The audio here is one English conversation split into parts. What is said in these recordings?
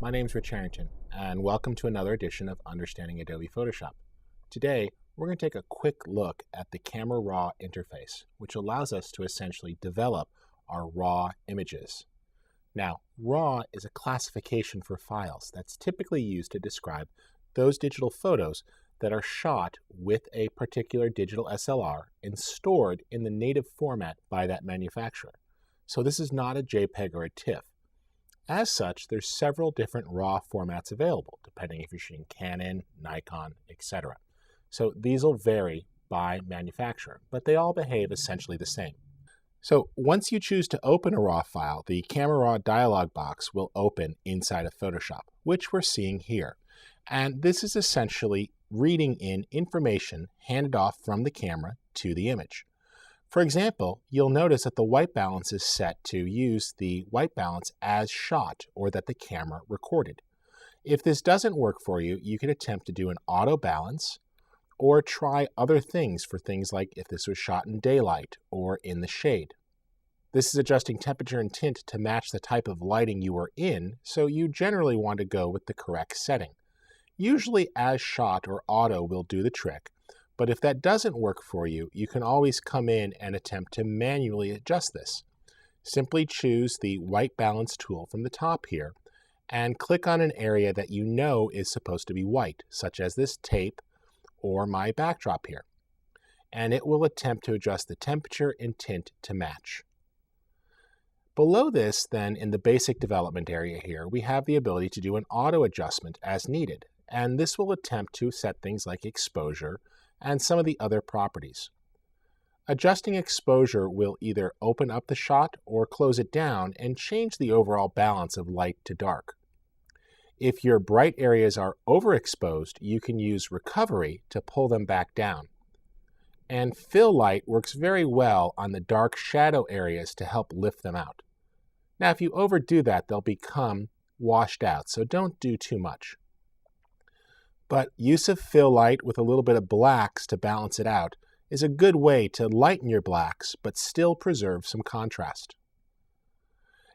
My name's Rich Harrington, and welcome to another edition of Understanding Adobe Photoshop. Today, we're going to take a quick look at the Camera Raw interface, which allows us to essentially develop our raw images. Now, RAW is a classification for files that's typically used to describe those digital photos that are shot with a particular digital SLR and stored in the native format by that manufacturer. So this is not a JPEG or a TIFF. As such, there's several different RAW formats available, depending if you're shooting Canon, Nikon, etc. So these will vary by manufacturer, but they all behave essentially the same. So once you choose to open a RAW file, the Camera Raw dialog box will open inside of Photoshop, which we're seeing here. And this is essentially reading in information handed off from the camera to the image. For example, you'll notice that the white balance is set to use the white balance as shot, or that the camera recorded. If this doesn't work for you, you can attempt to do an auto balance or try other things for things like if this was shot in daylight or in the shade. This is adjusting temperature and tint to match the type of lighting you are in, so you generally want to go with the correct setting. Usually as shot or auto will do the trick, but if that doesn't work for you, you can always come in and attempt to manually adjust this. Simply choose the white balance tool from the top here and click on an area that you know is supposed to be white, such as this tape or my backdrop here. And it will attempt to adjust the temperature and tint to match. Below this, then, in the basic development area here, we have the ability to do an auto adjustment as needed. And this will attempt to set things like exposure and some of the other properties. Adjusting exposure will either open up the shot or close it down and change the overall balance of light to dark. If your bright areas are overexposed, you can use recovery to pull them back down. And fill light works very well on the dark shadow areas to help lift them out. Now, if you overdo that, they'll become washed out, so don't do too much. But use of fill light with a little bit of blacks to balance it out is a good way to lighten your blacks but still preserve some contrast.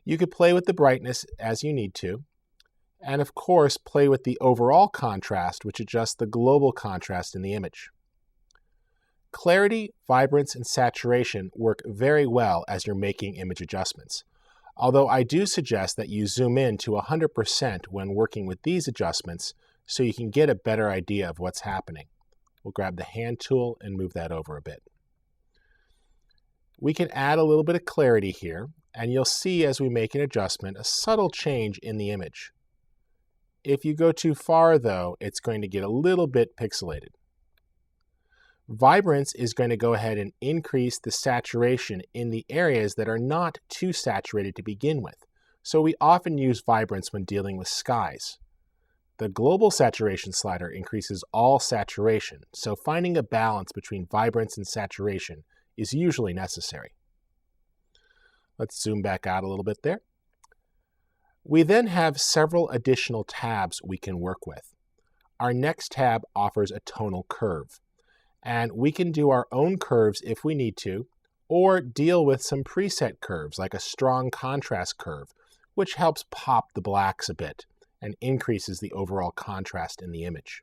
You could play with the brightness as you need to, and of course play with the overall contrast, which adjusts the global contrast in the image. Clarity, vibrance, and saturation work very well as you're making image adjustments, although I do suggest that you zoom in to 100% when working with these adjustments so you can get a better idea of what's happening. We'll grab the hand tool and move that over a bit. We can add a little bit of clarity here, and you'll see as we make an adjustment a subtle change in the image. If you go too far, though, it's going to get a little bit pixelated. Vibrance is going to go ahead and increase the saturation in the areas that are not too saturated to begin with. So we often use vibrance when dealing with skies. The global saturation slider increases all saturation, so finding a balance between vibrance and saturation is usually necessary. Let's zoom back out a little bit there. We then have several additional tabs we can work with. Our next tab offers a tonal curve, and we can do our own curves if we need to, or deal with some preset curves like a strong contrast curve, which helps pop the blacks a bit and increases the overall contrast in the image.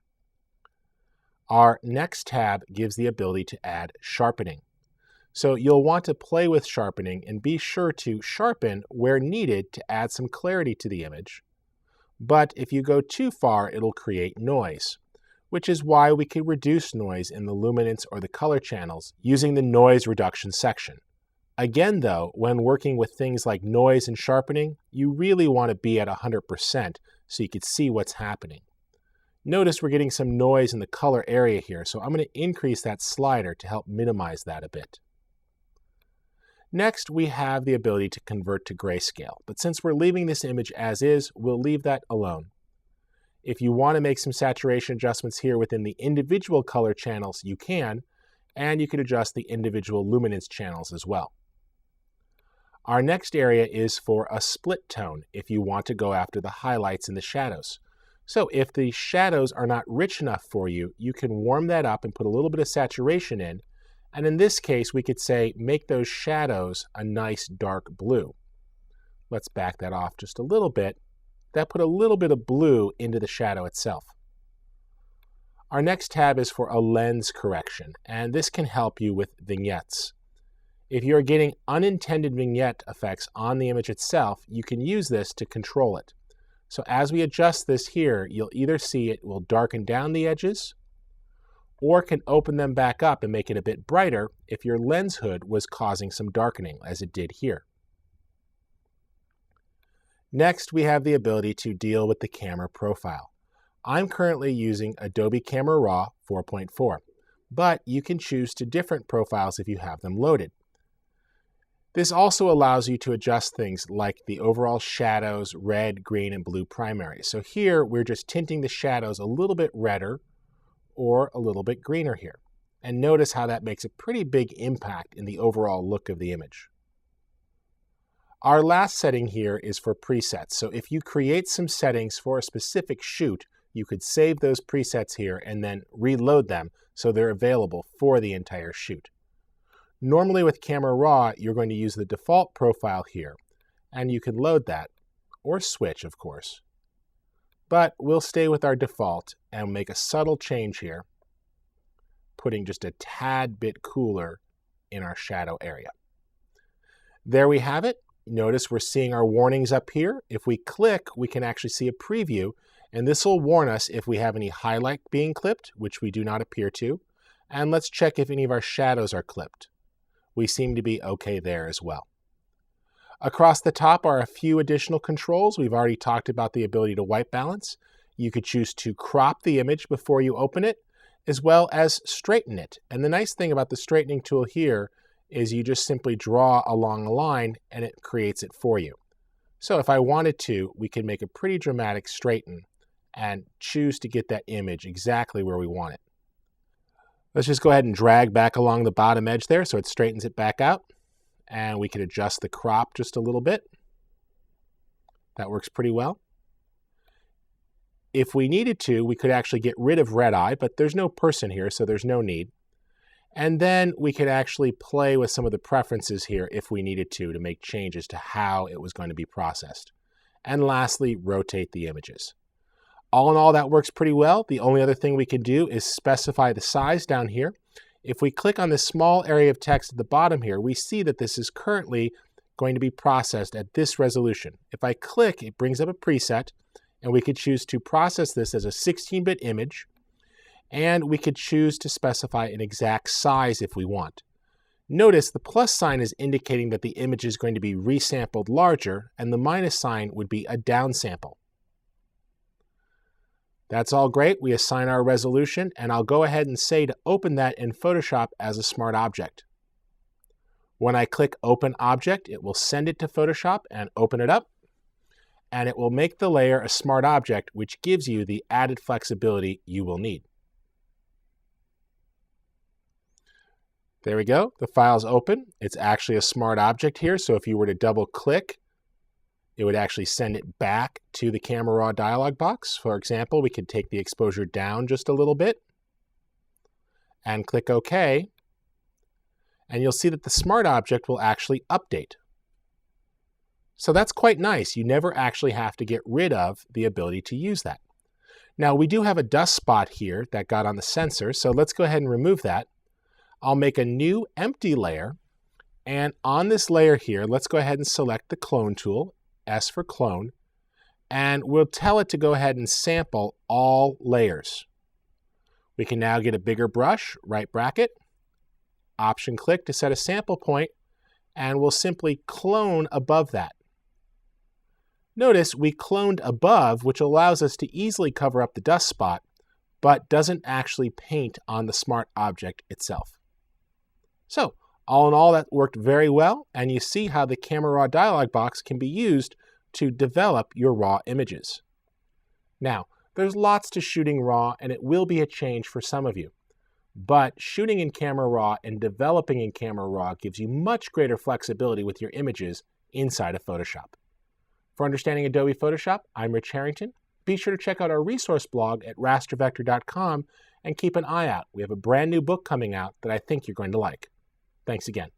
Our next tab gives the ability to add sharpening. So you'll want to play with sharpening and be sure to sharpen where needed to add some clarity to the image. But if you go too far, it'll create noise, which is why we can reduce noise in the luminance or the color channels using the noise reduction section. Again, though, when working with things like noise and sharpening, you really want to be at 100% so you can see what's happening. Notice we're getting some noise in the color area here, so I'm going to increase that slider to help minimize that a bit. Next, we have the ability to convert to grayscale, but since we're leaving this image as is, we'll leave that alone. If you want to make some saturation adjustments here within the individual color channels, you can, and you can adjust the individual luminance channels as well. Our next area is for a split tone if you want to go after the highlights and the shadows. So if the shadows are not rich enough for you, you can warm that up and put a little bit of saturation in. And in this case, we could say, make those shadows a nice dark blue. Let's back that off just a little bit that put a little bit of blue into the shadow itself. Our next tab is for a lens correction, and this can help you with vignettes. If you're getting unintended vignette effects on the image itself, you can use this to control it. So as we adjust this here, you'll either see it will darken down the edges, or can open them back up and make it a bit brighter if your lens hood was causing some darkening, as it did here. Next, we have the ability to deal with the camera profile. I'm currently using Adobe Camera Raw 4.4, but you can choose to different profiles if you have them loaded. This also allows you to adjust things like the overall shadows, red, green, and blue primary. So here, we're just tinting the shadows a little bit redder or a little bit greener here. And notice how that makes a pretty big impact in the overall look of the image. Our last setting here is for presets. So if you create some settings for a specific shoot, you could save those presets here and then reload them so they're available for the entire shoot. Normally with Camera Raw, you're going to use the default profile here, and you can load that, or switch, of course. But we'll stay with our default and make a subtle change here, putting just a tad bit cooler in our shadow area. There we have it. Notice we're seeing our warnings up here. If we click, we can actually see a preview, and this will warn us if we have any highlight being clipped, which we do not appear to. And let's check if any of our shadows are clipped. We seem to be okay there as well. Across the top are a few additional controls. We've already talked about the ability to white balance. You could choose to crop the image before you open it, as well as straighten it. And the nice thing about the straightening tool here is you just simply draw along a line and it creates it for you. So if I wanted to, we could make a pretty dramatic straighten and choose to get that image exactly where we want it. Let's just go ahead and drag back along the bottom edge there so it straightens it back out. And we could adjust the crop just a little bit. That works pretty well. If we needed to, we could actually get rid of red eye, but there's no person here, so there's no need. And then we could actually play with some of the preferences here if we needed to make changes to how it was going to be processed. And lastly, rotate the images. All in all, that works pretty well. The only other thing we can do is specify the size down here. If we click on this small area of text at the bottom here, we see that this is currently going to be processed at this resolution. If I click, it brings up a preset, and we could choose to process this as a 16-bit image, and we could choose to specify an exact size if we want. Notice the plus sign is indicating that the image is going to be resampled larger, and the minus sign would be a downsample. That's all great. We assign our resolution, and I'll go ahead and say to open that in Photoshop as a smart object. When I click Open Object, it will send it to Photoshop and open it up, and it will make the layer a smart object, which gives you the added flexibility you will need. There we go. The file's open. It's actually a smart object here, so if you were to double-click, it would actually send it back to the Camera Raw dialog box. For example, we could take the exposure down just a little bit and click OK. And you'll see that the smart object will actually update. So that's quite nice. You never actually have to get rid of the ability to use that. Now, we do have a dust spot here that got on the sensor, so let's go ahead and remove that. I'll make a new empty layer. And on this layer here, let's go ahead and select the clone tool. S for clone, and we'll tell it to go ahead and sample all layers. We can now get a bigger brush, right bracket, option click to set a sample point, and we'll simply clone above that. Notice we cloned above, which allows us to easily cover up the dust spot, but doesn't actually paint on the smart object itself. So, all in all, that worked very well, and you see how the Camera Raw dialog box can be used to develop your raw images. Now, there's lots to shooting raw, and it will be a change for some of you. But shooting in Camera Raw and developing in Camera Raw gives you much greater flexibility with your images inside of Photoshop. For Understanding Adobe Photoshop, I'm Rich Harrington. Be sure to check out our resource blog at rastervector.com and keep an eye out. We have a brand new book coming out that I think you're going to like. Thanks again.